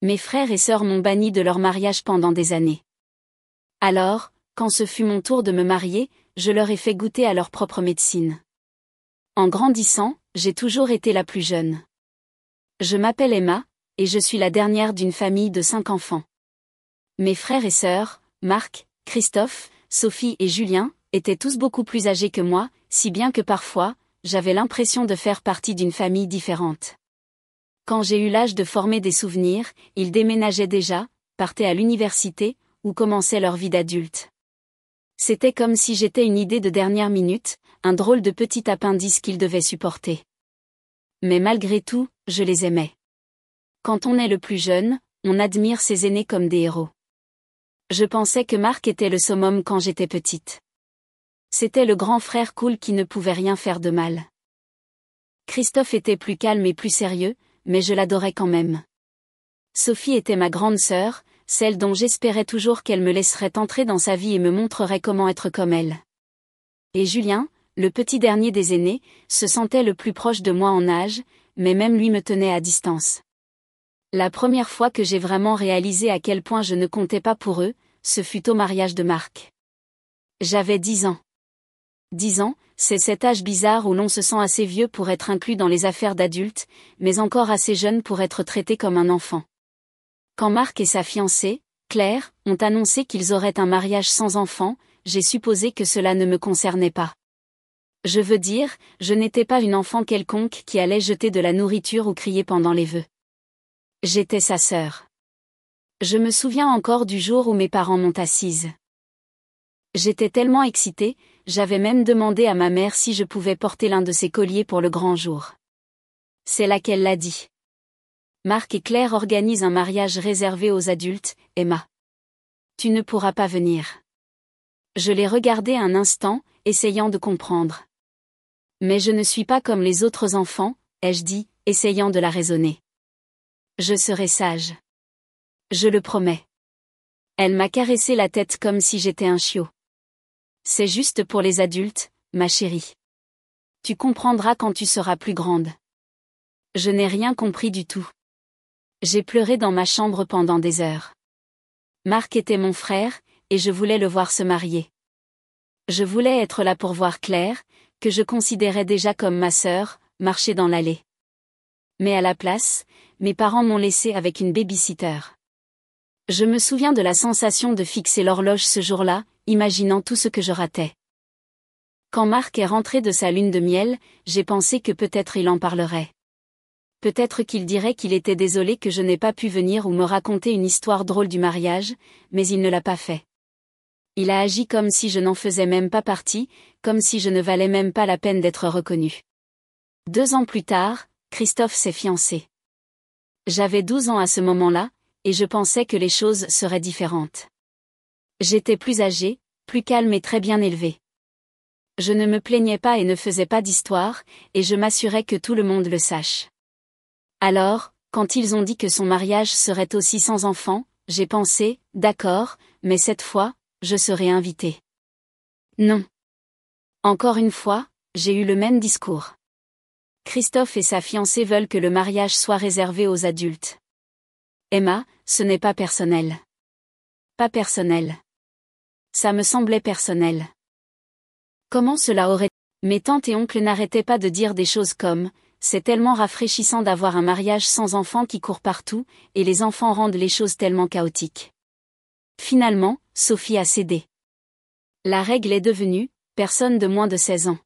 Mes frères et sœurs m'ont banni de leur mariage pendant des années. Alors, quand ce fut mon tour de me marier, je leur ai fait goûter à leur propre médecine. En grandissant, j'ai toujours été la plus jeune. Je m'appelle Emma, et je suis la dernière d'une famille de 5 enfants. Mes frères et sœurs, Marc, Christophe, Sophie et Julien, étaient tous beaucoup plus âgés que moi, si bien que parfois, j'avais l'impression de faire partie d'une famille différente. Quand j'ai eu l'âge de former des souvenirs, ils déménageaient déjà, partaient à l'université, ou commençaient leur vie d'adulte. C'était comme si j'étais une idée de dernière minute, un drôle de petit appendice qu'ils devaient supporter. Mais malgré tout, je les aimais. Quand on est le plus jeune, on admire ses aînés comme des héros. Je pensais que Marc était le summum quand j'étais petite. C'était le grand frère cool qui ne pouvait rien faire de mal. Christophe était plus calme et plus sérieux, mais je l'adorais quand même. Sophie était ma grande sœur, celle dont j'espérais toujours qu'elle me laisserait entrer dans sa vie et me montrerait comment être comme elle. Et Julien, le petit dernier des aînés, se sentait le plus proche de moi en âge, mais même lui me tenait à distance. La première fois que j'ai vraiment réalisé à quel point je ne comptais pas pour eux, ce fut au mariage de Marc. J'avais 10 ans. 10 ans, c'est cet âge bizarre où l'on se sent assez vieux pour être inclus dans les affaires d'adultes, mais encore assez jeune pour être traité comme un enfant. Quand Marc et sa fiancée, Claire, ont annoncé qu'ils auraient un mariage sans enfant, j'ai supposé que cela ne me concernait pas. Je veux dire, je n'étais pas une enfant quelconque qui allait jeter de la nourriture ou crier pendant les vœux. J'étais sa sœur. Je me souviens encore du jour où mes parents m'ont assise. J'étais tellement excitée, j'avais même demandé à ma mère si je pouvais porter l'un de ses colliers pour le grand jour. C'est là qu'elle l'a dit. Marc et Claire organisent un mariage réservé aux adultes, Emma. Tu ne pourras pas venir. Je l'ai regardée un instant, essayant de comprendre. Mais je ne suis pas comme les autres enfants, ai-je dit, essayant de la raisonner. Je serai sage. Je le promets. Elle m'a caressé la tête comme si j'étais un chiot. C'est juste pour les adultes, ma chérie. Tu comprendras quand tu seras plus grande. Je n'ai rien compris du tout. J'ai pleuré dans ma chambre pendant des heures. Marc était mon frère, et je voulais le voir se marier. Je voulais être là pour voir Claire, que je considérais déjà comme ma sœur, marcher dans l'allée. Mais à la place, mes parents m'ont laissé avec une baby-sitter. Je me souviens de la sensation de fixer l'horloge ce jour-là, imaginant tout ce que je ratais. Quand Marc est rentré de sa lune de miel, j'ai pensé que peut-être il en parlerait. Peut-être qu'il dirait qu'il était désolé que je n'ai pas pu venir ou me raconter une histoire drôle du mariage, mais il ne l'a pas fait. Il a agi comme si je n'en faisais même pas partie, comme si je ne valais même pas la peine d'être reconnu. 2 ans plus tard, Christophe s'est fiancé. J'avais 12 ans à ce moment-là, et je pensais que les choses seraient différentes. J'étais plus âgée, plus calme et très bien élevée. Je ne me plaignais pas et ne faisais pas d'histoire, et je m'assurais que tout le monde le sache. Alors, quand ils ont dit que son mariage serait aussi sans enfant, j'ai pensé, d'accord, mais cette fois, je serai invitée. Non. Encore une fois, j'ai eu le même discours. Christophe et sa fiancée veulent que le mariage soit réservé aux adultes. Emma, ce n'est pas personnel. Pas personnel. Ça me semblait personnel. Comment cela aurait... Mes tantes et oncles n'arrêtaient pas de dire des choses comme « C'est tellement rafraîchissant d'avoir un mariage sans enfants qui court partout, et les enfants rendent les choses tellement chaotiques. » Finalement, Sophie a cédé. La règle est devenue « Personne de moins de 16 ans. »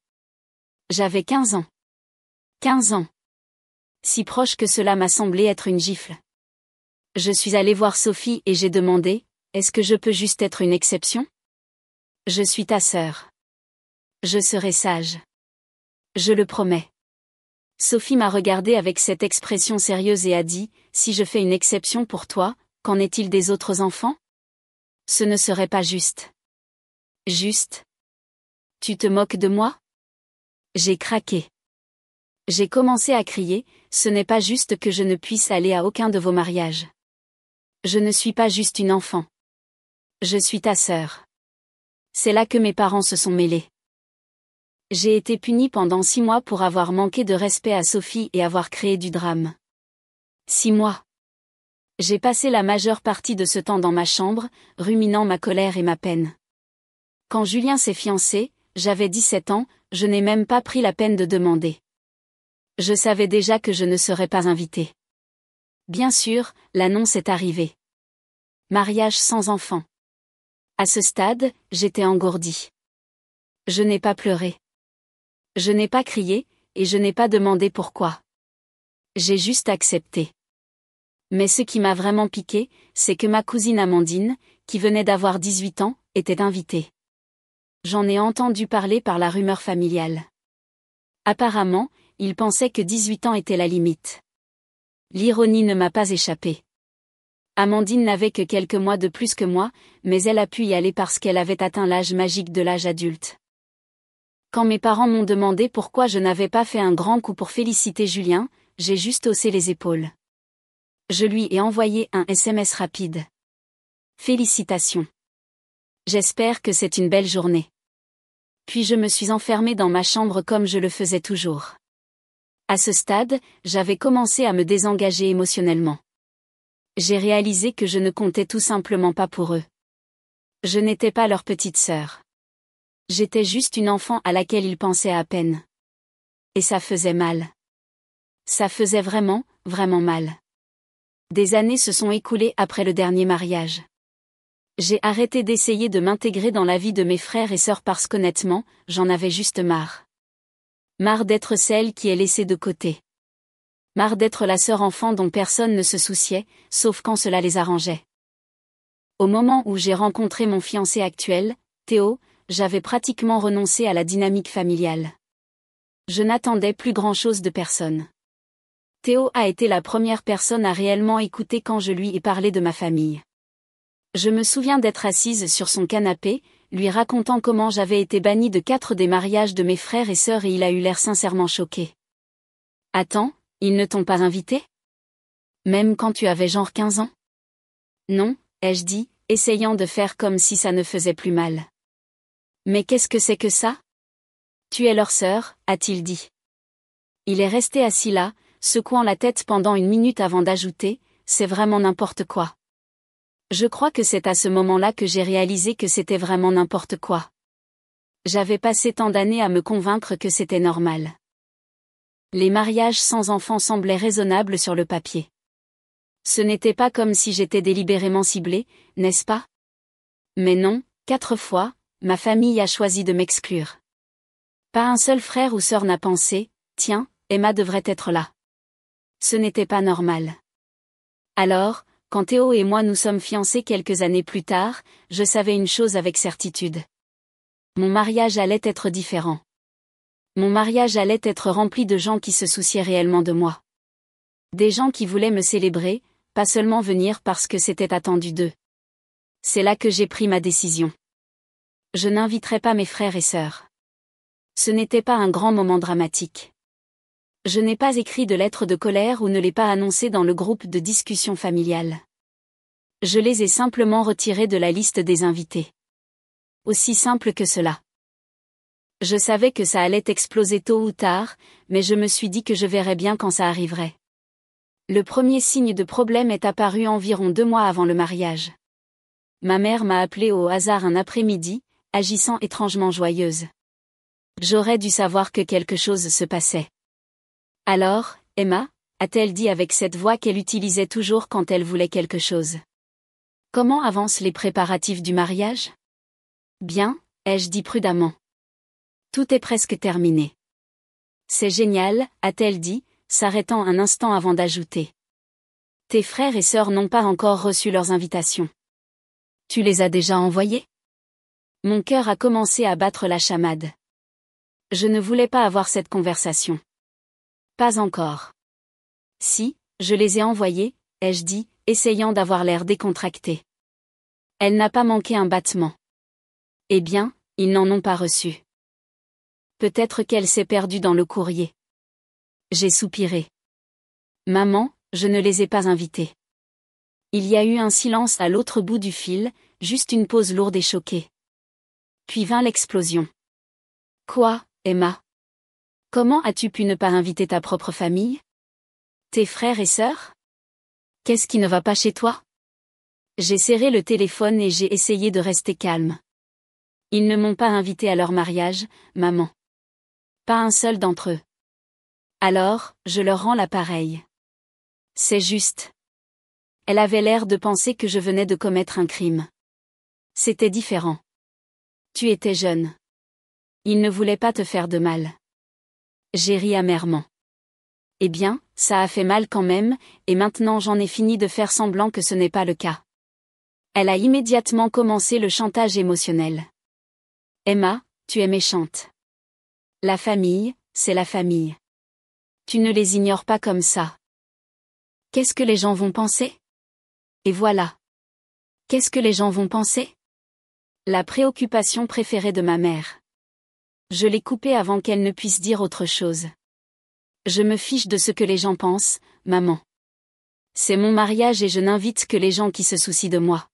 J'avais 15 ans. 15 ans. Si proche que cela m'a semblé être une gifle. Je suis allée voir Sophie et j'ai demandé « Est-ce que je peux juste être une exception ? Je suis ta sœur. Je serai sage. Je le promets. » Sophie m'a regardée avec cette expression sérieuse et a dit « Si je fais une exception pour toi, qu'en est-il des autres enfants ? Ce ne serait pas juste. » Juste ? Tu te moques de moi ? J'ai craqué. J'ai commencé à crier « Ce n'est pas juste que je ne puisse aller à aucun de vos mariages. Je ne suis pas juste une enfant. Je suis ta sœur. » C'est là que mes parents se sont mêlés. J'ai été punie pendant 6 mois pour avoir manqué de respect à Sophie et avoir créé du drame. 6 mois. J'ai passé la majeure partie de ce temps dans ma chambre, ruminant ma colère et ma peine. Quand Julien s'est fiancé, j'avais 17 ans, je n'ai même pas pris la peine de demander. Je savais déjà que je ne serais pas invitée. Bien sûr, l'annonce est arrivée. Mariage sans enfant. À ce stade, j'étais engourdie. Je n'ai pas pleuré. Je n'ai pas crié, et je n'ai pas demandé pourquoi. J'ai juste accepté. Mais ce qui m'a vraiment piqué, c'est que ma cousine Amandine, qui venait d'avoir 18 ans, était invitée. J'en ai entendu parler par la rumeur familiale. Apparemment, ils pensaient que 18 ans était la limite. L'ironie ne m'a pas échappé. Amandine n'avait que quelques mois de plus que moi, mais elle a pu y aller parce qu'elle avait atteint l'âge magique de l'âge adulte. Quand mes parents m'ont demandé pourquoi je n'avais pas fait un grand coup pour féliciter Julien, j'ai juste haussé les épaules. Je lui ai envoyé un SMS rapide. Félicitations. J'espère que c'est une belle journée. Puis je me suis enfermée dans ma chambre comme je le faisais toujours. À ce stade, j'avais commencé à me désengager émotionnellement. J'ai réalisé que je ne comptais tout simplement pas pour eux. Je n'étais pas leur petite sœur. J'étais juste une enfant à laquelle ils pensaient à peine. Et ça faisait mal. Ça faisait vraiment, vraiment mal. Des années se sont écoulées après le dernier mariage. J'ai arrêté d'essayer de m'intégrer dans la vie de mes frères et sœurs parce qu'honnêtement, j'en avais juste marre. Marre d'être celle qui est laissée de côté. Marre d'être la sœur enfant dont personne ne se souciait, sauf quand cela les arrangeait. Au moment où j'ai rencontré mon fiancé actuel, Théo, j'avais pratiquement renoncé à la dynamique familiale. Je n'attendais plus grand-chose de personne. Théo a été la première personne à réellement écouter quand je lui ai parlé de ma famille. Je me souviens d'être assise sur son canapé, lui racontant comment j'avais été bannie de 4 des mariages de mes frères et sœurs et il a eu l'air sincèrement choqué. « Attends, ils ne t'ont pas invité ? Même quand tu avais genre 15 ans ? » ?»« Non, ai-je dit, essayant de faire comme si ça ne faisait plus mal. »« Mais qu'est-ce que c'est que ça ? Tu es leur sœur, a-t-il dit. » Il est resté assis là, secouant la tête pendant une minute avant d'ajouter, « C'est vraiment n'importe quoi. » Je crois que c'est à ce moment-là que j'ai réalisé que c'était vraiment n'importe quoi. J'avais passé tant d'années à me convaincre que c'était normal. Les mariages sans enfants semblaient raisonnables sur le papier. Ce n'était pas comme si j'étais délibérément ciblée, n'est-ce pas ? Mais non, 4 fois, ma famille a choisi de m'exclure. Pas un seul frère ou sœur n'a pensé, tiens, Emma devrait être là. Ce n'était pas normal. Alors, quand Théo et moi nous sommes fiancés quelques années plus tard, je savais une chose avec certitude. Mon mariage allait être différent. Mon mariage allait être rempli de gens qui se souciaient réellement de moi. Des gens qui voulaient me célébrer, pas seulement venir parce que c'était attendu d'eux. C'est là que j'ai pris ma décision. Je n'inviterai pas mes frères et sœurs. Ce n'était pas un grand moment dramatique. Je n'ai pas écrit de lettre de colère ou ne l'ai pas annoncé dans le groupe de discussion familiale. Je les ai simplement retirés de la liste des invités. Aussi simple que cela. Je savais que ça allait exploser tôt ou tard, mais je me suis dit que je verrais bien quand ça arriverait. Le premier signe de problème est apparu environ 2 mois avant le mariage. Ma mère m'a appelée au hasard un après-midi, agissant étrangement joyeuse. J'aurais dû savoir que quelque chose se passait. « Alors, Emma ?» a-t-elle dit avec cette voix qu'elle utilisait toujours quand elle voulait quelque chose. « Comment avancent les préparatifs du mariage ? » ?»« Bien, ai-je dit prudemment. Tout est presque terminé. »« C'est génial, » a-t-elle dit, s'arrêtant un instant avant d'ajouter. « Tes frères et sœurs n'ont pas encore reçu leurs invitations. Tu les as déjà envoyés ? » Mon cœur a commencé à battre la chamade. Je ne voulais pas avoir cette conversation. Pas encore. Si, je les ai envoyés, ai-je dit, essayant d'avoir l'air décontracté. Elle n'a pas manqué un battement. Eh bien, ils n'en ont pas reçu. Peut-être qu'elle s'est perdue dans le courrier. J'ai soupiré. Maman, je ne les ai pas invités. Il y a eu un silence à l'autre bout du fil, juste une pause lourde et choquée. Puis vint l'explosion. Quoi, Emma ? Comment as-tu pu ne pas inviter ta propre famille ? Tes frères et sœurs ? Qu'est-ce qui ne va pas chez toi? J'ai serré le téléphone et j'ai essayé de rester calme. Ils ne m'ont pas invité à leur mariage, maman. Pas un seul d'entre eux. Alors, je leur rends l'appareil. C'est juste. Elle avait l'air de penser que je venais de commettre un crime. C'était différent. Tu étais jeune. Il ne voulait pas te faire de mal. J'ai ri amèrement. Eh bien, ça a fait mal quand même, et maintenant j'en ai fini de faire semblant que ce n'est pas le cas. Elle a immédiatement commencé le chantage émotionnel. Emma, tu es méchante. La famille, c'est la famille. Tu ne les ignores pas comme ça. Qu'est-ce que les gens vont penser? Et voilà. Qu'est-ce que les gens vont penser? La préoccupation préférée de ma mère. Je l'ai coupée avant qu'elle ne puisse dire autre chose. Je me fiche de ce que les gens pensent, maman. C'est mon mariage et je n'invite que les gens qui se soucient de moi.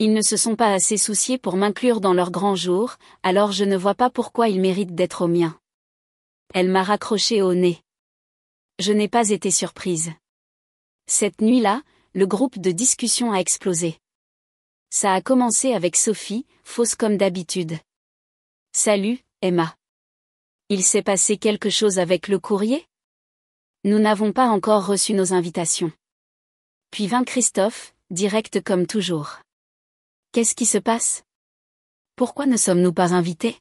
Ils ne se sont pas assez souciés pour m'inclure dans leur grand jour, alors je ne vois pas pourquoi ils méritent d'être au mien. Elle m'a raccroché au nez. Je n'ai pas été surprise. Cette nuit-là, le groupe de discussion a explosé. Ça a commencé avec Sophie, fausse comme d'habitude. Salut, Emma. Il s'est passé quelque chose avec le courrier? Nous n'avons pas encore reçu nos invitations. Puis vint Christophe, direct comme toujours. Qu'est-ce qui se passe? Pourquoi ne sommes-nous pas invités?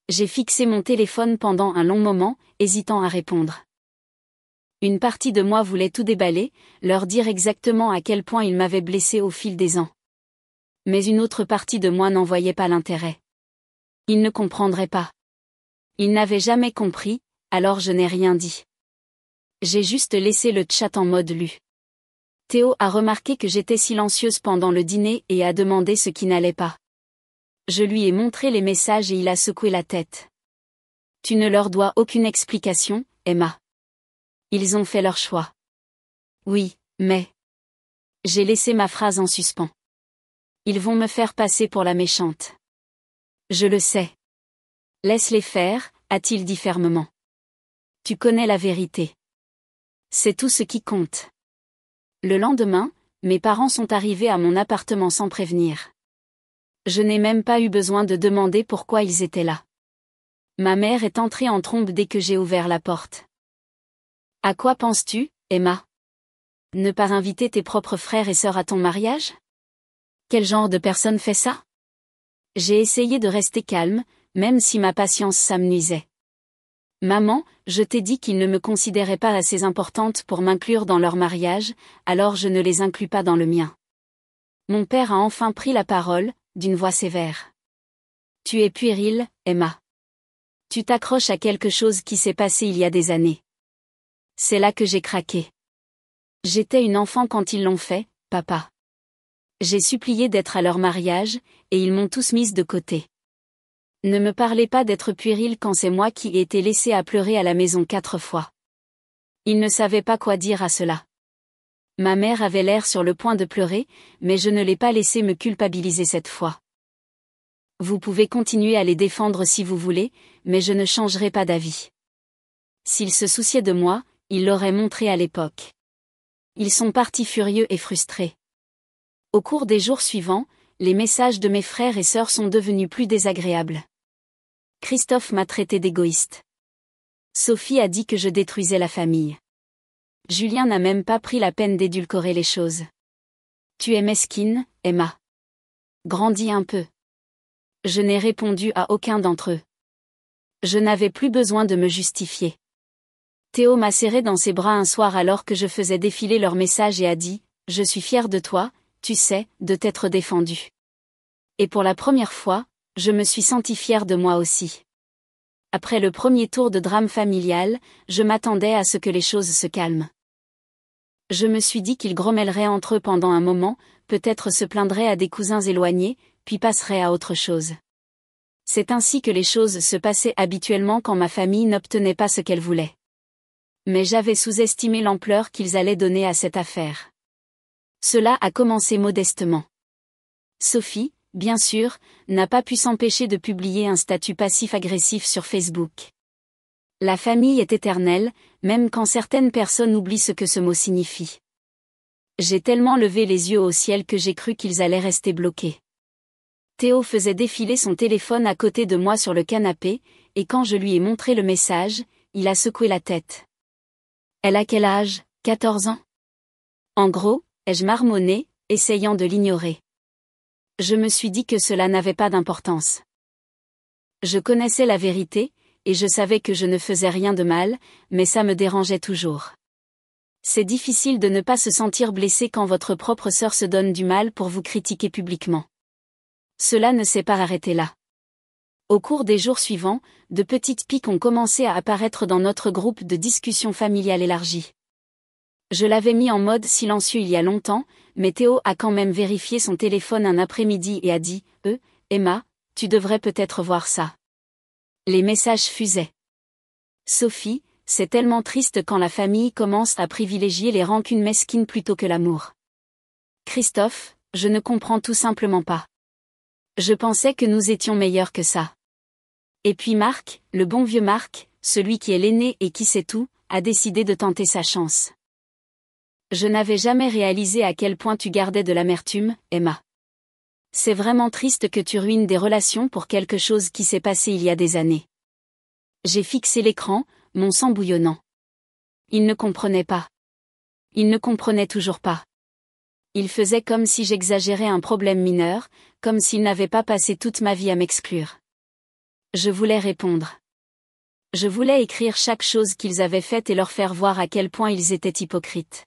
J'ai fixé mon téléphone pendant un long moment, hésitant à répondre. Une partie de moi voulait tout déballer, leur dire exactement à quel point ils m'avaient blessé au fil des ans. Mais une autre partie de moi n'en voyait pas l'intérêt. Ils ne comprendraient pas. Ils n'avaient jamais compris, alors je n'ai rien dit. J'ai juste laissé le chat en mode lu. Théo a remarqué que j'étais silencieuse pendant le dîner et a demandé ce qui n'allait pas. Je lui ai montré les messages et il a secoué la tête. Tu ne leur dois aucune explication, Emma. Ils ont fait leur choix. Oui, mais... J'ai laissé ma phrase en suspens. Ils vont me faire passer pour la méchante. Je le sais. Laisse-les faire, a-t-il dit fermement. Tu connais la vérité. C'est tout ce qui compte. Le lendemain, mes parents sont arrivés à mon appartement sans prévenir. Je n'ai même pas eu besoin de demander pourquoi ils étaient là. Ma mère est entrée en trombe dès que j'ai ouvert la porte. À quoi penses-tu, Emma? Ne pas inviter tes propres frères et sœurs à ton mariage? Quel genre de personne fait ça? J'ai essayé de rester calme, même si ma patience s'amenuisait. Maman, je t'ai dit qu'ils ne me considéraient pas assez importante pour m'inclure dans leur mariage, alors je ne les inclus pas dans le mien. Mon père a enfin pris la parole, d'une voix sévère. Tu es puérile, Emma. Tu t'accroches à quelque chose qui s'est passé il y a des années. C'est là que j'ai craqué. J'étais une enfant quand ils l'ont fait, papa. J'ai supplié d'être à leur mariage, et ils m'ont tous mise de côté. Ne me parlez pas d'être puéril quand c'est moi qui ai été laissée à pleurer à la maison 4 fois. Ils ne savaient pas quoi dire à cela. Ma mère avait l'air sur le point de pleurer, mais je ne l'ai pas laissé me culpabiliser cette fois. Vous pouvez continuer à les défendre si vous voulez, mais je ne changerai pas d'avis. S'ils se souciaient de moi, ils l'auraient montré à l'époque. Ils sont partis furieux et frustrés. Au cours des jours suivants, les messages de mes frères et sœurs sont devenus plus désagréables. Christophe m'a traité d'égoïste. Sophie a dit que je détruisais la famille. Julien n'a même pas pris la peine d'édulcorer les choses. Tu es mesquine, Emma. Grandis un peu. Je n'ai répondu à aucun d'entre eux. Je n'avais plus besoin de me justifier. Théo m'a serré dans ses bras un soir alors que je faisais défiler leurs messages et a dit « Je suis fier de toi, tu sais, de t'être défendu. » Et pour la première fois, je me suis sentie fière de moi aussi. Après le premier tour de drame familial, je m'attendais à ce que les choses se calment. Je me suis dit qu'ils grommelleraient entre eux pendant un moment, peut-être se plaindraient à des cousins éloignés, puis passeraient à autre chose. C'est ainsi que les choses se passaient habituellement quand ma famille n'obtenait pas ce qu'elle voulait. Mais j'avais sous-estimé l'ampleur qu'ils allaient donner à cette affaire. Cela a commencé modestement. Sophie, bien sûr, n'a pas pu s'empêcher de publier un statut passif-agressif sur Facebook. La famille est éternelle, même quand certaines personnes oublient ce que ce mot signifie. J'ai tellement levé les yeux au ciel que j'ai cru qu'ils allaient rester bloqués. Théo faisait défiler son téléphone à côté de moi sur le canapé, et quand je lui ai montré le message, il a secoué la tête. Elle a quel âge, 14 ans? En gros, ai-je marmonné, essayant de l'ignorer. Je me suis dit que cela n'avait pas d'importance. Je connaissais la vérité, et je savais que je ne faisais rien de mal, mais ça me dérangeait toujours. C'est difficile de ne pas se sentir blessé quand votre propre sœur se donne du mal pour vous critiquer publiquement. Cela ne s'est pas arrêté là. Au cours des jours suivants, de petites piques ont commencé à apparaître dans notre groupe de discussion familiale élargie. Je l'avais mis en mode silencieux il y a longtemps, mais Théo a quand même vérifié son téléphone un après-midi et a dit « Emma, tu devrais peut-être voir ça. » Les messages fusaient. « Sophie, c'est tellement triste quand la famille commence à privilégier les rancunes mesquines plutôt que l'amour. » Christophe, je ne comprends tout simplement pas. Je pensais que nous étions meilleurs que ça. Et puis Marc, le bon vieux Marc, celui qui est l'aîné et qui sait tout, a décidé de tenter sa chance. Je n'avais jamais réalisé à quel point tu gardais de l'amertume, Emma. C'est vraiment triste que tu ruines des relations pour quelque chose qui s'est passé il y a des années. J'ai fixé l'écran, mon sang bouillonnant. Il ne comprenait pas. Il ne comprenait toujours pas. Il faisait comme si j'exagérais un problème mineur, comme s'il n'avait pas passé toute ma vie à m'exclure. Je voulais répondre. Je voulais écrire chaque chose qu'ils avaient faite et leur faire voir à quel point ils étaient hypocrites.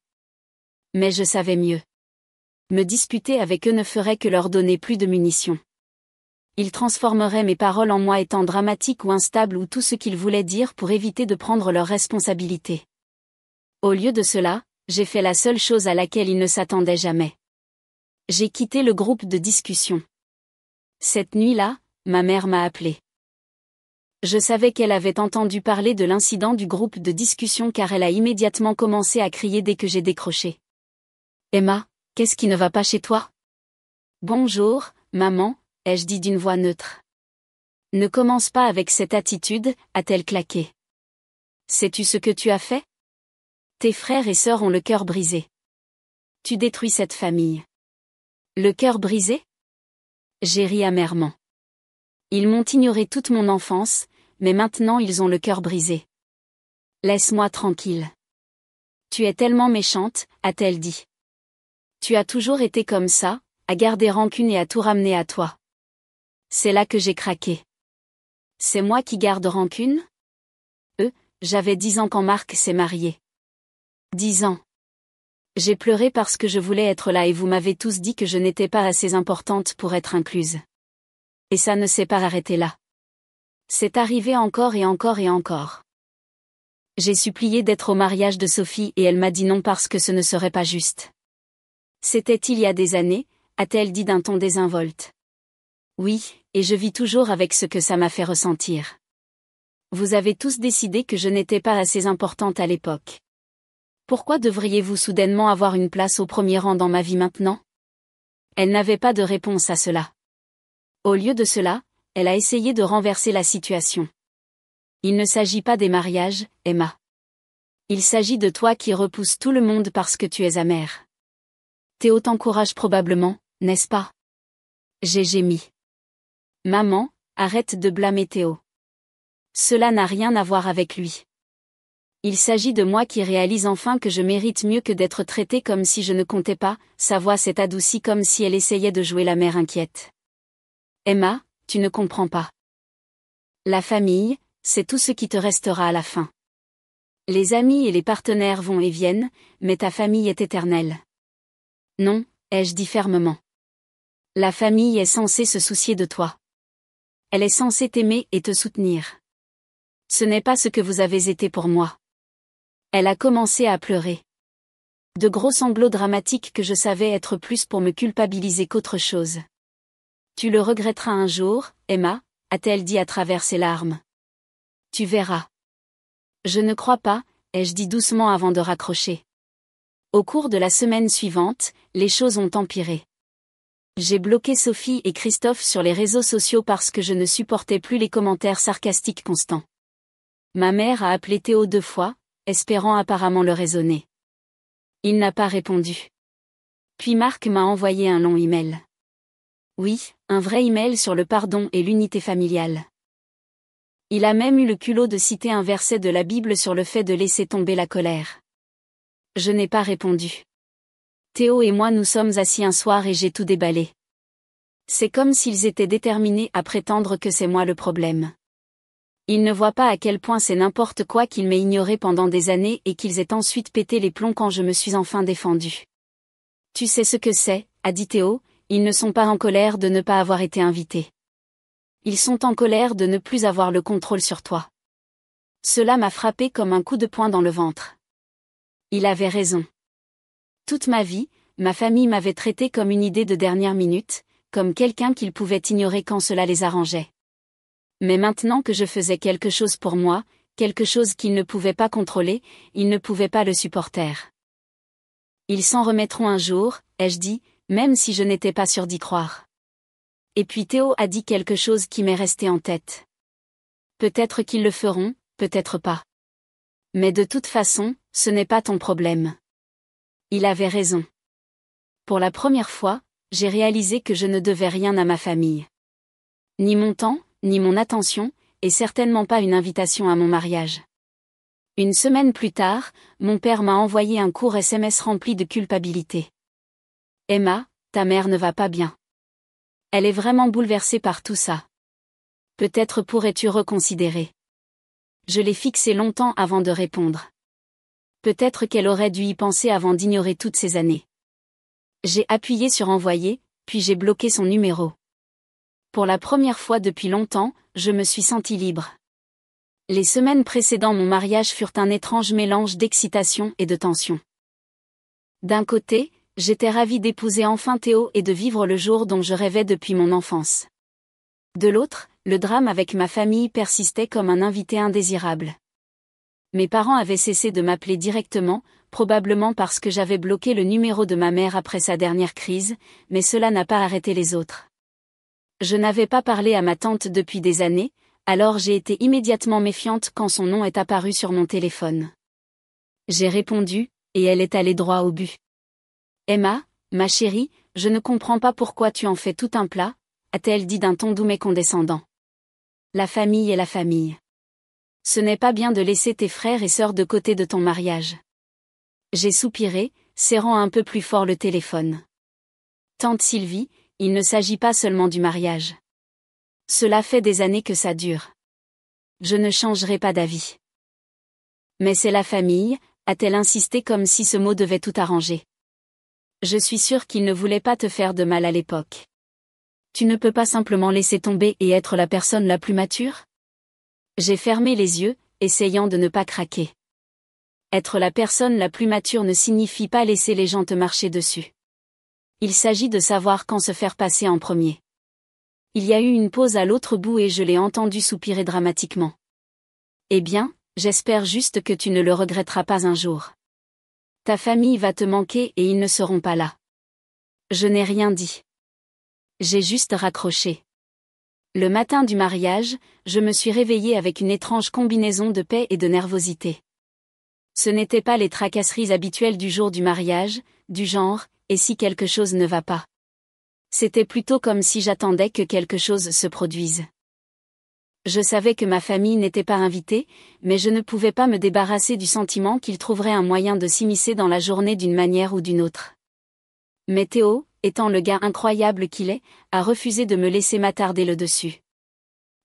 Mais je savais mieux. Me disputer avec eux ne ferait que leur donner plus de munitions. Ils transformeraient mes paroles en moi étant dramatique ou instable ou tout ce qu'ils voulaient dire pour éviter de prendre leurs responsabilités. Au lieu de cela, j'ai fait la seule chose à laquelle ils ne s'attendaient jamais. J'ai quitté le groupe de discussion. Cette nuit-là, ma mère m'a appelé. Je savais qu'elle avait entendu parler de l'incident du groupe de discussion car elle a immédiatement commencé à crier dès que j'ai décroché. « Emma, qu'est-ce qui ne va pas chez toi ? » ?»« Bonjour, maman, ai-je dit d'une voix neutre. « Ne commence pas avec cette attitude, a-t-elle claqué. Sais-tu ce que tu as fait ? Tes frères et sœurs ont le cœur brisé. Tu détruis cette famille. » Le cœur brisé ? J'ai ri amèrement. Ils m'ont ignoré toute mon enfance, mais maintenant ils ont le cœur brisé. Laisse-moi tranquille. Tu es tellement méchante, a-t-elle dit. Tu as toujours été comme ça, à garder rancune et à tout ramener à toi. C'est là que j'ai craqué. C'est moi qui garde rancune ? J'avais 10 ans quand Marc s'est marié. 10 ans. J'ai pleuré parce que je voulais être là et vous m'avez tous dit que je n'étais pas assez importante pour être incluse. Et ça ne s'est pas arrêté là. C'est arrivé encore et encore et encore. J'ai supplié d'être au mariage de Sophie et elle m'a dit non parce que ce ne serait pas juste. C'était il y a des années, a-t-elle dit d'un ton désinvolte. Oui, et je vis toujours avec ce que ça m'a fait ressentir. Vous avez tous décidé que je n'étais pas assez importante à l'époque. Pourquoi devriez-vous soudainement avoir une place au premier rang dans ma vie maintenant ? Elle n'avait pas de réponse à cela. Au lieu de cela, elle a essayé de renverser la situation. Il ne s'agit pas des mariages, Emma. Il s'agit de toi qui repousse tout le monde parce que tu es amère. Théo t'encourage probablement, n'est-ce pas ? J'ai gémi. Maman, arrête de blâmer Théo. Cela n'a rien à voir avec lui. Il s'agit de moi qui réalise enfin que je mérite mieux que d'être traitée comme si je ne comptais pas, sa voix s'est adoucie comme si elle essayait de jouer la mère inquiète. Emma, tu ne comprends pas. La famille, c'est tout ce qui te restera à la fin. Les amis et les partenaires vont et viennent, mais ta famille est éternelle. Non, ai-je dit fermement. La famille est censée se soucier de toi. Elle est censée t'aimer et te soutenir. Ce n'est pas ce que vous avez été pour moi. Elle a commencé à pleurer. De gros sanglots dramatiques que je savais être plus pour me culpabiliser qu'autre chose. Tu le regretteras un jour, Emma, a-t-elle dit à travers ses larmes. Tu verras. Je ne crois pas, ai-je dit doucement avant de raccrocher. Au cours de la semaine suivante, les choses ont empiré. J'ai bloqué Sophie et Christophe sur les réseaux sociaux parce que je ne supportais plus les commentaires sarcastiques constants. Ma mère a appelé Théo 2 fois, espérant apparemment le raisonner. Il n'a pas répondu. Puis Marc m'a envoyé un long email. Oui, un vrai email sur le pardon et l'unité familiale. Il a même eu le culot de citer un verset de la Bible sur le fait de laisser tomber la colère. Je n'ai pas répondu. Théo et moi nous sommes assis un soir et j'ai tout déballé. C'est comme s'ils étaient déterminés à prétendre que c'est moi le problème. Ils ne voient pas à quel point c'est n'importe quoi qu'ils m'aient ignoré pendant des années et qu'ils aient ensuite pété les plombs quand je me suis enfin défendue. Tu sais ce que c'est, a dit Théo, ils ne sont pas en colère de ne pas avoir été invités. Ils sont en colère de ne plus avoir le contrôle sur toi. Cela m'a frappé comme un coup de poing dans le ventre. Il avait raison. Toute ma vie, ma famille m'avait traité comme une idée de dernière minute, comme quelqu'un qu'ils pouvaient ignorer quand cela les arrangeait. Mais maintenant que je faisais quelque chose pour moi, quelque chose qu'ils ne pouvaient pas contrôler, ils ne pouvaient pas le supporter. Ils s'en remettront un jour, ai-je dit, même si je n'étais pas sûre d'y croire. Et puis Théo a dit quelque chose qui m'est resté en tête. Peut-être qu'ils le feront, peut-être pas. Mais de toute façon, ce n'est pas ton problème. Il avait raison. Pour la première fois, j'ai réalisé que je ne devais rien à ma famille. Ni mon temps, ni mon attention, et certainement pas une invitation à mon mariage. Une semaine plus tard, mon père m'a envoyé un court SMS rempli de culpabilité. Emma, ta mère ne va pas bien. Elle est vraiment bouleversée par tout ça. Peut-être pourrais-tu reconsidérer. Je l'ai fixé longtemps avant de répondre. Peut-être qu'elle aurait dû y penser avant d'ignorer toutes ces années. J'ai appuyé sur envoyer, puis j'ai bloqué son numéro. Pour la première fois depuis longtemps, je me suis sentie libre. Les semaines précédant mon mariage furent un étrange mélange d'excitation et de tension. D'un côté, j'étais ravie d'épouser enfin Théo et de vivre le jour dont je rêvais depuis mon enfance. De l'autre, le drame avec ma famille persistait comme un invité indésirable. Mes parents avaient cessé de m'appeler directement, probablement parce que j'avais bloqué le numéro de ma mère après sa dernière crise, mais cela n'a pas arrêté les autres. Je n'avais pas parlé à ma tante depuis des années, alors j'ai été immédiatement méfiante quand son nom est apparu sur mon téléphone. J'ai répondu, et elle est allée droit au but. Emma, ma chérie, je ne comprends pas pourquoi tu en fais tout un plat, a-t-elle dit d'un ton doux mais condescendant. La famille est la famille. Ce n'est pas bien de laisser tes frères et sœurs de côté de ton mariage. J'ai soupiré, serrant un peu plus fort le téléphone. Tante Sylvie, il ne s'agit pas seulement du mariage. Cela fait des années que ça dure. Je ne changerai pas d'avis. Mais c'est la famille, a-t-elle insisté comme si ce mot devait tout arranger. Je suis sûre qu'il ne voulait pas te faire de mal à l'époque. Tu ne peux pas simplement laisser tomber et être la personne la plus mature ? J'ai fermé les yeux, essayant de ne pas craquer. Être la personne la plus mature ne signifie pas laisser les gens te marcher dessus. Il s'agit de savoir quand se faire passer en premier. Il y a eu une pause à l'autre bout et je l'ai entendu soupirer dramatiquement. Eh bien, j'espère juste que tu ne le regretteras pas un jour. Ta famille va te manquer et ils ne seront pas là. Je n'ai rien dit. J'ai juste raccroché. Le matin du mariage, je me suis réveillée avec une étrange combinaison de paix et de nervosité. Ce n'étaient pas les tracasseries habituelles du jour du mariage, du genre « et si quelque chose ne va pas ». C'était plutôt comme si j'attendais que quelque chose se produise. Je savais que ma famille n'était pas invitée, mais je ne pouvais pas me débarrasser du sentiment qu'ils trouveraient un moyen de s'immiscer dans la journée d'une manière ou d'une autre. Mais Théo, étant le gars incroyable qu'il est, a refusé de me laisser m'attarder le dessus.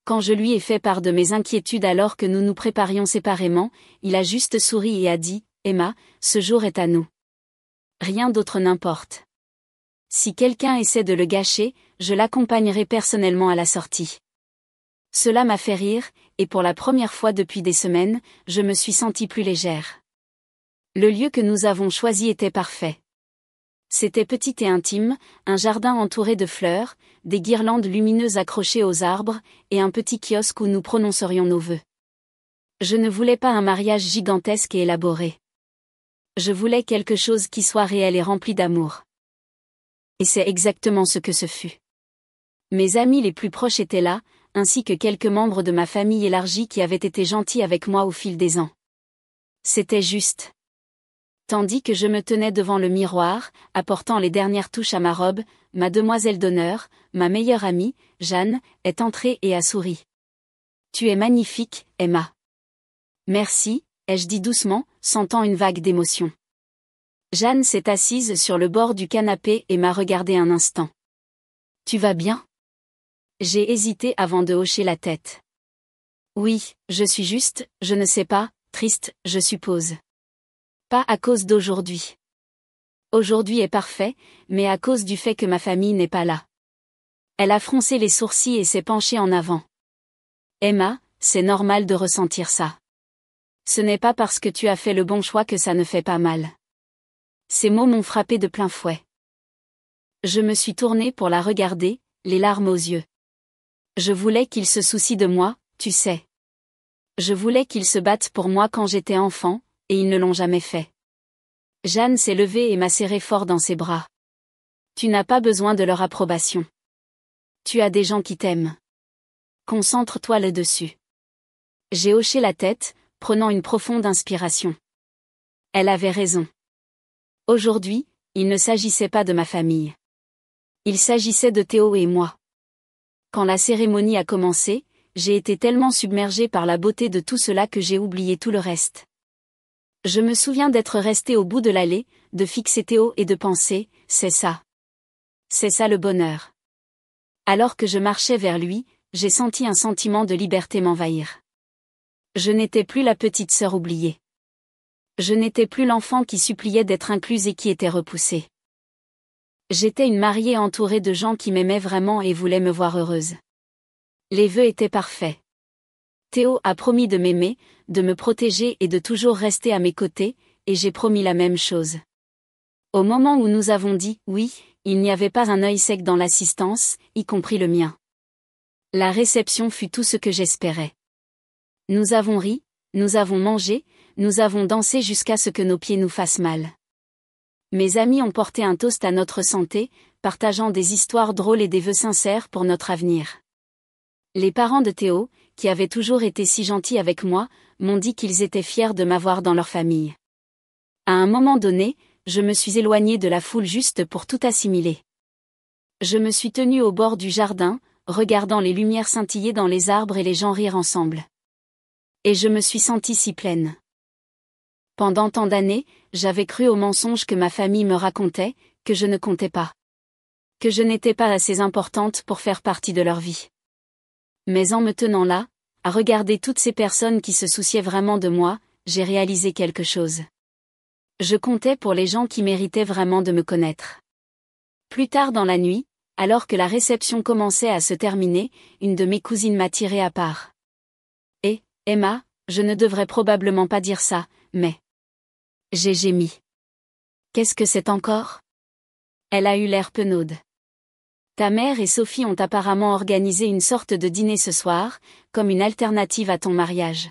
Quand je lui ai fait part de mes inquiétudes alors que nous nous préparions séparément, il a juste souri et a dit « Emma, ce jour est à nous. Rien d'autre n'importe. Si quelqu'un essaie de le gâcher, je l'accompagnerai personnellement à la sortie. » Cela m'a fait rire, et pour la première fois depuis des semaines, je me suis sentie plus légère. Le lieu que nous avons choisi était parfait. C'était petit et intime, un jardin entouré de fleurs, des guirlandes lumineuses accrochées aux arbres, et un petit kiosque où nous prononcerions nos vœux. Je ne voulais pas un mariage gigantesque et élaboré. Je voulais quelque chose qui soit réel et rempli d'amour. Et c'est exactement ce que ce fut. Mes amis les plus proches étaient là, ainsi que quelques membres de ma famille élargie qui avaient été gentils avec moi au fil des ans. C'était juste. Tandis que je me tenais devant le miroir, apportant les dernières touches à ma robe, ma demoiselle d'honneur, ma meilleure amie, Jeanne, est entrée et a souri. « Tu es magnifique, Emma. »« Merci », ai-je dit doucement, sentant une vague d'émotion. Jeanne s'est assise sur le bord du canapé et m'a regardé un instant. « Tu vas bien ?» J'ai hésité avant de hocher la tête. « Oui, je suis juste, je ne sais pas, triste, je suppose. Pas à cause d'aujourd'hui. Aujourd'hui est parfait, mais à cause du fait que ma famille n'est pas là. » Elle a froncé les sourcils et s'est penchée en avant. « Emma, c'est normal de ressentir ça. Ce n'est pas parce que tu as fait le bon choix que ça ne fait pas mal. » Ces mots m'ont frappé de plein fouet. Je me suis tournée pour la regarder, les larmes aux yeux. Je voulais qu'il se soucie de moi, tu sais. Je voulais qu'ils se battent pour moi quand j'étais enfant, et ils ne l'ont jamais fait. Jeanne s'est levée et m'a serré fort dans ses bras. Tu n'as pas besoin de leur approbation. Tu as des gens qui t'aiment. Concentre-toi là-dessus. J'ai hoché la tête, prenant une profonde inspiration. Elle avait raison. Aujourd'hui, il ne s'agissait pas de ma famille. Il s'agissait de Théo et moi. Quand la cérémonie a commencé, j'ai été tellement submergée par la beauté de tout cela que j'ai oublié tout le reste. Je me souviens d'être restée au bout de l'allée, de fixer Théo et de penser, c'est ça. C'est ça le bonheur. Alors que je marchais vers lui, j'ai senti un sentiment de liberté m'envahir. Je n'étais plus la petite sœur oubliée. Je n'étais plus l'enfant qui suppliait d'être incluse et qui était repoussé. J'étais une mariée entourée de gens qui m'aimaient vraiment et voulaient me voir heureuse. Les vœux étaient parfaits. Théo a promis de m'aimer, de me protéger et de toujours rester à mes côtés, et j'ai promis la même chose. Au moment où nous avons dit « oui », il n'y avait pas un œil sec dans l'assistance, y compris le mien. La réception fut tout ce que j'espérais. Nous avons ri, nous avons mangé, nous avons dansé jusqu'à ce que nos pieds nous fassent mal. Mes amis ont porté un toast à notre santé, partageant des histoires drôles et des vœux sincères pour notre avenir. Les parents de Théo, qui avaient toujours été si gentils avec moi, m'ont dit qu'ils étaient fiers de m'avoir dans leur famille. À un moment donné, je me suis éloignée de la foule juste pour tout assimiler. Je me suis tenue au bord du jardin, regardant les lumières scintiller dans les arbres et les gens rire ensemble. Et je me suis sentie si pleine. Pendant tant d'années, j'avais cru aux mensonges que ma famille me racontait, que je ne comptais pas. Que je n'étais pas assez importante pour faire partie de leur vie. Mais en me tenant là, à regarder toutes ces personnes qui se souciaient vraiment de moi, j'ai réalisé quelque chose. Je comptais pour les gens qui méritaient vraiment de me connaître. Plus tard dans la nuit, alors que la réception commençait à se terminer, une de mes cousines m'a tirée à part. « Et, Emma, je ne devrais probablement pas dire ça, mais... » J'ai gémi. « Qu'est-ce que c'est encore ?» Elle a eu l'air penaude. « Ta mère et Sophie ont apparemment organisé une sorte de dîner ce soir, comme une alternative à ton mariage. »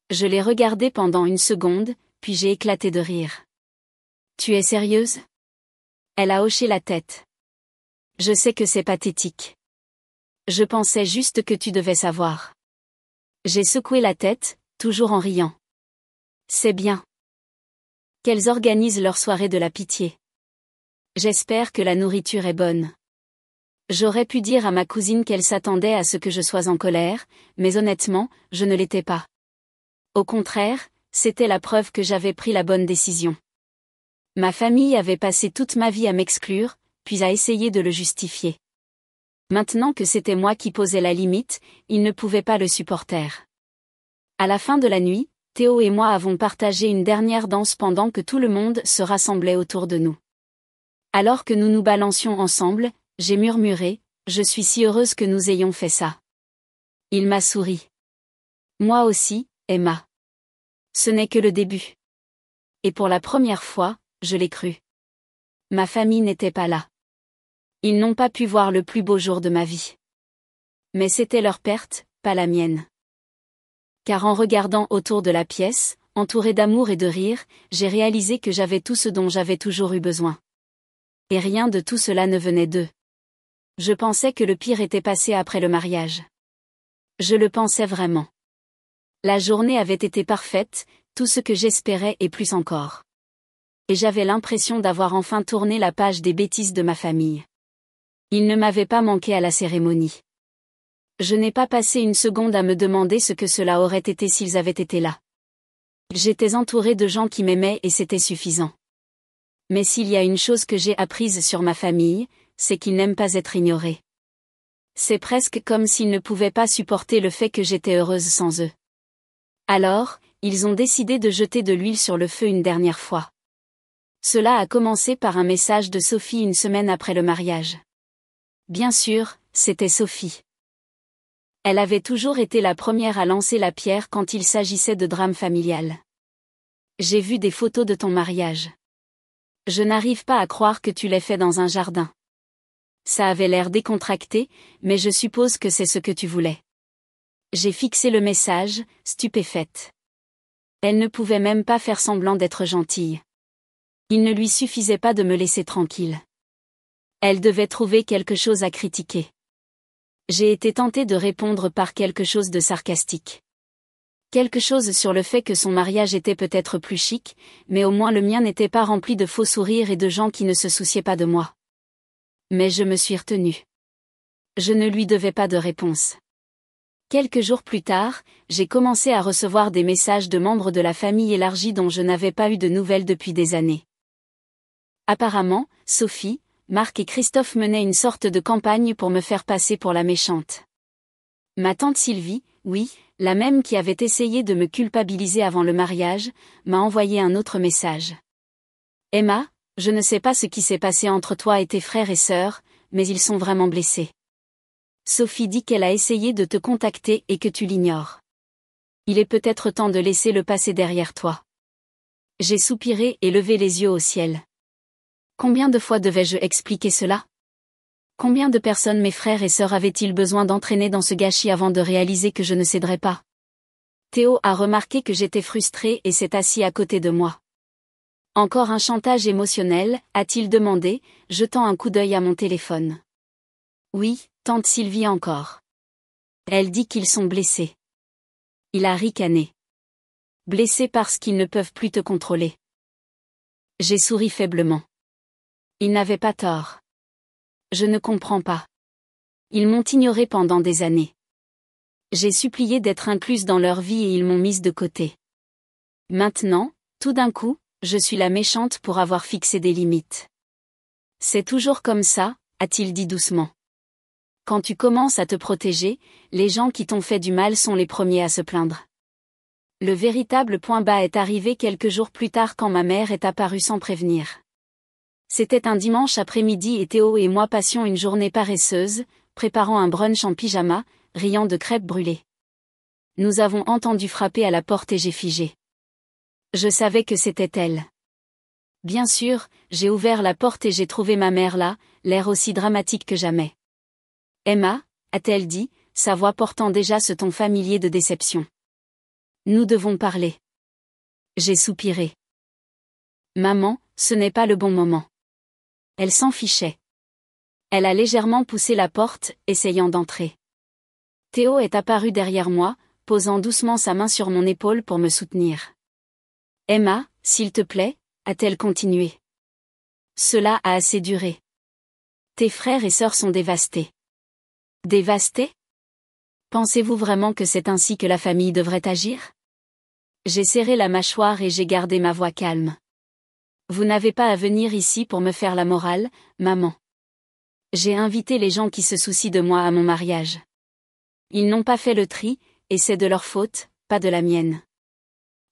Je l'ai regardée pendant une seconde, puis j'ai éclaté de rire. « Tu es sérieuse ?» Elle a hoché la tête. « Je sais que c'est pathétique. Je pensais juste que tu devais savoir. » J'ai secoué la tête, toujours en riant. « C'est bien. Qu'elles organisent leur soirée de la pitié. J'espère que la nourriture est bonne. » J'aurais pu dire à ma cousine qu'elle s'attendait à ce que je sois en colère, mais honnêtement, je ne l'étais pas. Au contraire, c'était la preuve que j'avais pris la bonne décision. Ma famille avait passé toute ma vie à m'exclure, puis à essayer de le justifier. Maintenant que c'était moi qui posais la limite, ils ne pouvaient pas le supporter. À la fin de la nuit, Théo et moi avons partagé une dernière danse pendant que tout le monde se rassemblait autour de nous. Alors que nous nous balancions ensemble, j'ai murmuré, « Je suis si heureuse que nous ayons fait ça. » Il m'a souri. « Moi aussi, Emma. Ce n'est que le début. » Et pour la première fois, je l'ai cru. Ma famille n'était pas là. Ils n'ont pas pu voir le plus beau jour de ma vie. Mais c'était leur perte, pas la mienne. Car en regardant autour de la pièce, entourée d'amour et de rire, j'ai réalisé que j'avais tout ce dont j'avais toujours eu besoin. Et rien de tout cela ne venait d'eux. Je pensais que le pire était passé après le mariage. Je le pensais vraiment. La journée avait été parfaite, tout ce que j'espérais et plus encore. Et j'avais l'impression d'avoir enfin tourné la page des bêtises de ma famille. Il ne m'avait pas manqué à la cérémonie. Je n'ai pas passé une seconde à me demander ce que cela aurait été s'ils avaient été là. J'étais entourée de gens qui m'aimaient et c'était suffisant. Mais s'il y a une chose que j'ai apprise sur ma famille, c'est qu'ils n'aiment pas être ignorés. C'est presque comme s'ils ne pouvaient pas supporter le fait que j'étais heureuse sans eux. Alors, ils ont décidé de jeter de l'huile sur le feu une dernière fois. Cela a commencé par un message de Sophie une semaine après le mariage. Bien sûr, c'était Sophie. Elle avait toujours été la première à lancer la pierre quand il s'agissait de drame familial. J'ai vu des photos de ton mariage. Je n'arrive pas à croire que tu l'aies fait dans un jardin. Ça avait l'air décontracté, mais je suppose que c'est ce que tu voulais. J'ai fixé le message, stupéfaite. Elle ne pouvait même pas faire semblant d'être gentille. Il ne lui suffisait pas de me laisser tranquille. Elle devait trouver quelque chose à critiquer. J'ai été tentée de répondre par quelque chose de sarcastique. Quelque chose sur le fait que son mariage était peut-être plus chic, mais au moins le mien n'était pas rempli de faux sourires et de gens qui ne se souciaient pas de moi. Mais je me suis retenue. Je ne lui devais pas de réponse. Quelques jours plus tard, j'ai commencé à recevoir des messages de membres de la famille élargie dont je n'avais pas eu de nouvelles depuis des années. Apparemment, Sophie, Marc et Christophe menaient une sorte de campagne pour me faire passer pour la méchante. Ma tante Sylvie, oui, la même qui avait essayé de me culpabiliser avant le mariage, m'a envoyé un autre message. Emma, je ne sais pas ce qui s'est passé entre toi et tes frères et sœurs, mais ils sont vraiment blessés. Sophie dit qu'elle a essayé de te contacter et que tu l'ignores. Il est peut-être temps de laisser le passé derrière toi. J'ai soupiré et levé les yeux au ciel. Combien de fois devais-je expliquer cela ? Combien de personnes mes frères et sœurs avaient-ils besoin d'entraîner dans ce gâchis avant de réaliser que je ne céderais pas ? Théo a remarqué que j'étais frustrée et s'est assis à côté de moi. Encore un chantage émotionnel, a-t-il demandé, jetant un coup d'œil à mon téléphone. Oui, tante Sylvie encore. Elle dit qu'ils sont blessés. Il a ricané. Blessés parce qu'ils ne peuvent plus te contrôler. J'ai souri faiblement. Ils n'avaient pas tort. Je ne comprends pas. Ils m'ont ignoré pendant des années. J'ai supplié d'être incluse dans leur vie et ils m'ont mise de côté. Maintenant, tout d'un coup, je suis la méchante pour avoir fixé des limites. C'est toujours comme ça, a-t-il dit doucement. Quand tu commences à te protéger, les gens qui t'ont fait du mal sont les premiers à se plaindre. Le véritable point bas est arrivé quelques jours plus tard quand ma mère est apparue sans prévenir. C'était un dimanche après-midi et Théo et moi passions une journée paresseuse, préparant un brunch en pyjama, riant de crêpes brûlées. Nous avons entendu frapper à la porte et j'ai figé. Je savais que c'était elle. Bien sûr, j'ai ouvert la porte et j'ai trouvé ma mère là, l'air aussi dramatique que jamais. Emma, a-t-elle dit, sa voix portant déjà ce ton familier de déception. Nous devons parler. J'ai soupiré. Maman, ce n'est pas le bon moment. Elle s'en fichait. Elle a légèrement poussé la porte, essayant d'entrer. Théo est apparu derrière moi, posant doucement sa main sur mon épaule pour me soutenir. Emma, s'il te plaît, a-t-elle continué. Cela a assez duré. Tes frères et sœurs sont dévastés. Dévastés ? Pensez-vous vraiment que c'est ainsi que la famille devrait agir ? J'ai serré la mâchoire et j'ai gardé ma voix calme. Vous n'avez pas à venir ici pour me faire la morale, maman. J'ai invité les gens qui se soucient de moi à mon mariage. Ils n'ont pas fait le tri, et c'est de leur faute, pas de la mienne.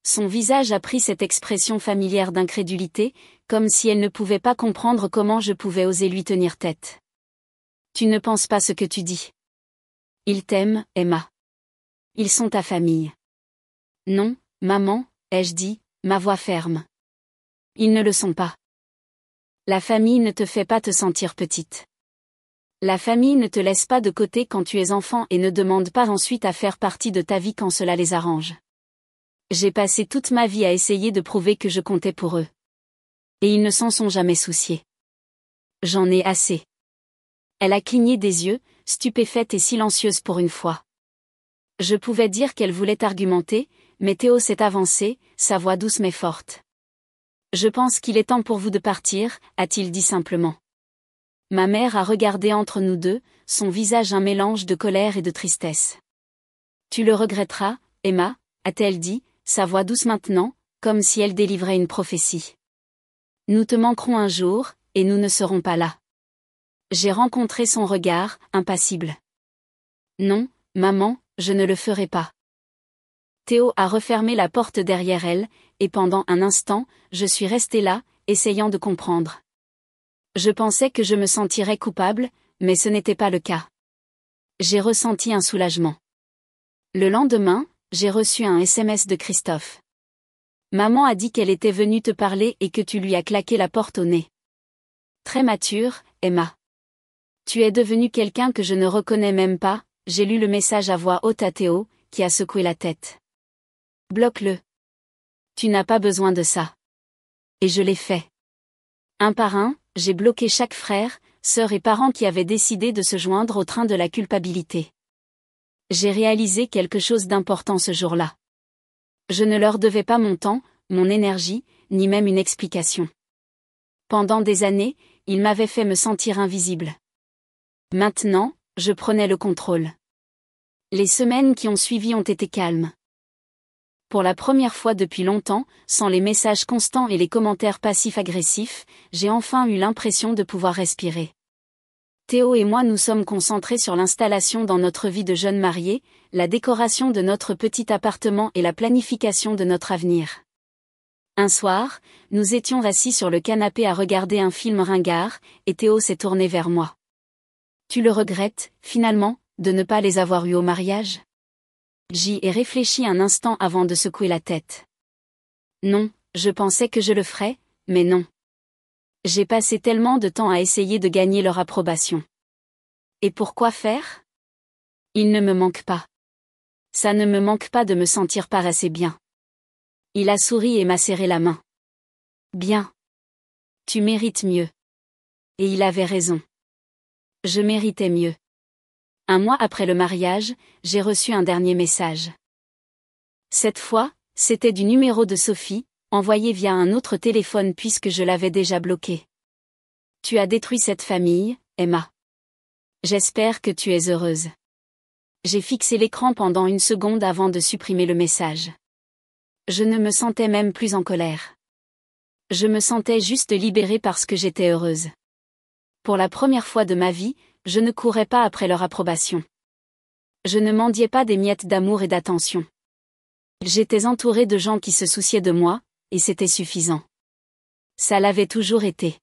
Son visage a pris cette expression familière d'incrédulité, comme si elle ne pouvait pas comprendre comment je pouvais oser lui tenir tête. Tu ne penses pas ce que tu dis. Ils t'aiment, Emma. Ils sont ta famille. Non, maman, ai-je dit, ma voix ferme. Ils ne le sont pas. La famille ne te fait pas te sentir petite. La famille ne te laisse pas de côté quand tu es enfant et ne demande pas ensuite à faire partie de ta vie quand cela les arrange. J'ai passé toute ma vie à essayer de prouver que je comptais pour eux. Et ils ne s'en sont jamais souciés. J'en ai assez. Elle a cligné des yeux, stupéfaite et silencieuse pour une fois. Je pouvais dire qu'elle voulait argumenter, mais Théo s'est avancé, sa voix douce mais forte. Je pense qu'il est temps pour vous de partir, a-t-il dit simplement. Ma mère a regardé entre nous deux, son visage un mélange de colère et de tristesse. Tu le regretteras, Emma, a-t-elle dit, sa voix douce maintenant, comme si elle délivrait une prophétie. Nous te manquerons un jour, et nous ne serons pas là. J'ai rencontré son regard, impassible. Non, maman, je ne le ferai pas. Théo a refermé la porte derrière elle, et pendant un instant, je suis restée là, essayant de comprendre. Je pensais que je me sentirais coupable, mais ce n'était pas le cas. J'ai ressenti un soulagement. Le lendemain, j'ai reçu un SMS de Christophe. Maman a dit qu'elle était venue te parler et que tu lui as claqué la porte au nez. Très mature, Emma. Tu es devenue quelqu'un que je ne reconnais même pas, j'ai lu le message à voix haute à Théo, qui a secoué la tête. Bloque-le. Tu n'as pas besoin de ça. Et je l'ai fait. Un par un, j'ai bloqué chaque frère, sœur et parent qui avaient décidé de se joindre au train de la culpabilité. J'ai réalisé quelque chose d'important ce jour-là. Je ne leur devais pas mon temps, mon énergie, ni même une explication. Pendant des années, ils m'avaient fait me sentir invisible. Maintenant, je prenais le contrôle. Les semaines qui ont suivi ont été calmes. Pour la première fois depuis longtemps, sans les messages constants et les commentaires passifs-agressifs, j'ai enfin eu l'impression de pouvoir respirer. Théo et moi nous sommes concentrés sur l'installation dans notre vie de jeunes mariés, la décoration de notre petit appartement et la planification de notre avenir. Un soir, nous étions assis sur le canapé à regarder un film ringard, et Théo s'est tourné vers moi. Tu le regrettes, finalement, de ne pas les avoir eus au mariage ? J'y ai réfléchi un instant avant de secouer la tête. Non, je pensais que je le ferais, mais non. J'ai passé tellement de temps à essayer de gagner leur approbation. Et pourquoi faire ? Il ne me manque pas. Ça ne me manque pas de me sentir pas assez bien. Il a souri et m'a serré la main. Bien. Tu mérites mieux. Et il avait raison. Je méritais mieux. Un mois après le mariage, j'ai reçu un dernier message. Cette fois, c'était du numéro de Sophie, envoyé via un autre téléphone puisque je l'avais déjà bloqué. Tu as détruit cette famille, Emma. J'espère que tu es heureuse. J'ai fixé l'écran pendant une seconde avant de supprimer le message. Je ne me sentais même plus en colère. Je me sentais juste libérée parce que j'étais heureuse. Pour la première fois de ma vie, je ne courais pas après leur approbation. Je ne mendiais pas des miettes d'amour et d'attention. J'étais entourée de gens qui se souciaient de moi, et c'était suffisant. Ça l'avait toujours été.